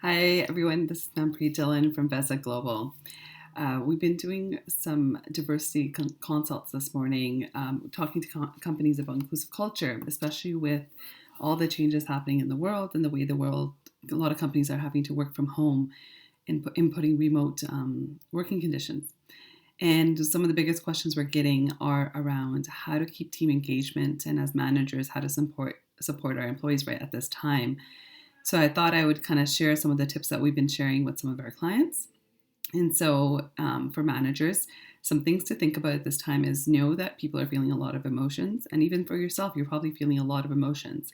Hi, everyone. This is Manpreet Dillon from Veza Global. We've been doing some diversity consults this morning, talking to companies about inclusive culture, especially with all the changes happening in the world and the way a lot of companies are having to work from home and inputting remote working conditions. And some of the biggest questions we're getting are around how to keep team engagement and as managers, how to support our employees right at this time. So I thought I would kind of share some of the tips that we've been sharing with some of our clients. And so for managers, some things to think about at this time is know that people are feeling a lot of emotions. And even for yourself, you're probably feeling a lot of emotions.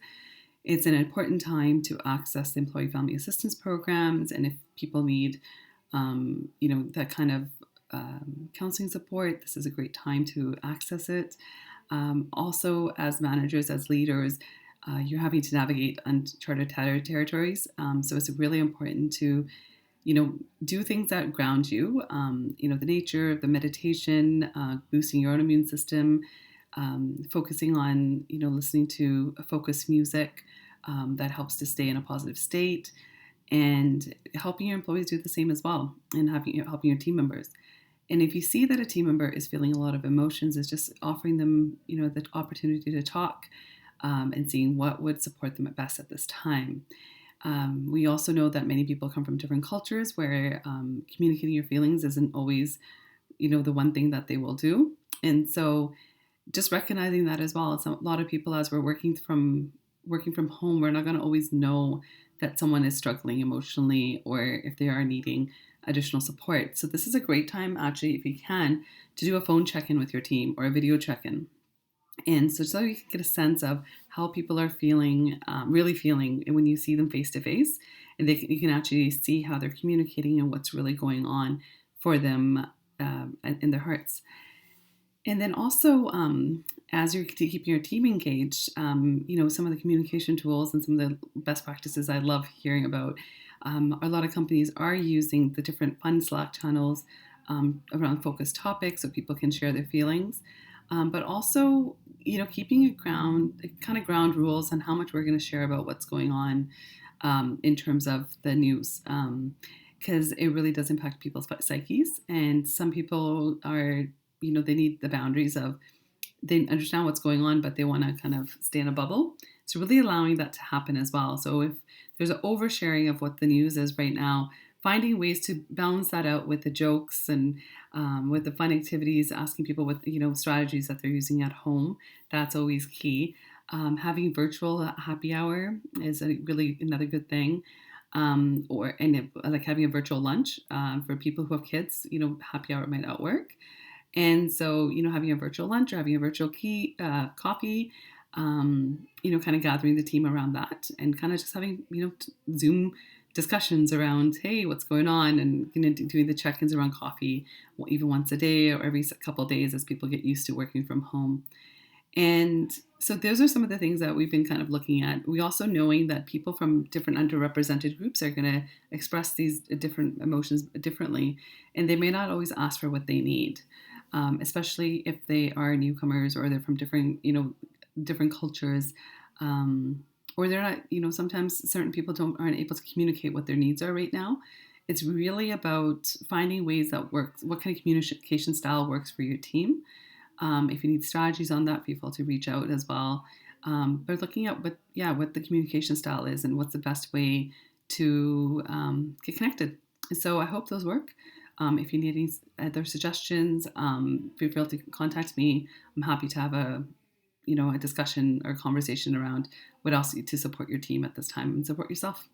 It's an important time to access the employee family assistance programs. And if people need, that kind of counseling support, this is a great time to access it. Also, as managers, as leaders, you're having to navigate uncharted territories. So it's really important to, do things that ground you. The nature, the meditation, boosting your own immune system, focusing on, listening to focused music that helps to stay in a positive state, and helping your employees do the same as well, and helping your team members. And if you see that a team member is feeling a lot of emotions, it's just offering them, the opportunity to talk and seeing what would support them at best at this time. We also know that many people come from different cultures where communicating your feelings isn't always, the one thing that they will do. And so just recognizing that as well. So a lot of people, as we're working from home, we're not going to always know that someone is struggling emotionally or if they are needing additional support. So this is a great time, actually, if you can, to do a phone check-in with your team or a video check-in. And so you can get a sense of how people are feeling, really feeling, and when you see them face to face, and you can actually see how they're communicating and what's really going on for them in their hearts. And then also, as you're keeping your team engaged, some of the communication tools and some of the best practices I love hearing about. A lot of companies are using the different fun Slack channels around focused topics so people can share their feelings. But also, keeping kind of ground rules on how much we're going to share about what's going on in terms of the news. Because it really does impact people's psyches. And some people are, they need the boundaries of, they understand what's going on, but they want to kind of stay in a bubble. So really allowing that to happen as well. So if there's an oversharing of what the news is right now, finding ways to balance that out with the jokes and with the fun activities, asking people what strategies that they're using at home. That's always key. Having virtual happy hour is really another good thing. Like having a virtual lunch for people who have kids. Happy hour might not work. And so, having a virtual lunch or having a virtual coffee, kind of gathering the team around that and kind of just having, Zoom discussions around, hey, what's going on? And, doing the check-ins around coffee even once a day or every couple of days as people get used to working from home. And so those are some of the things that we've been kind of looking at. We also knowing that people from different underrepresented groups are going to express these different emotions differently, and they may not always ask for what they need, especially if they are newcomers or they're from different cultures, or they're not. Sometimes certain people aren't able to communicate what their needs are right now. It's really about finding ways that work. What kind of communication style works for your team? If you need strategies on that, feel free to reach out as well. But looking at what the communication style is and what's the best way to get connected. So I hope those work. If you need any other suggestions, feel free to contact me. I'm happy to have a discussion or conversation around what else to support your team at this time and support yourself.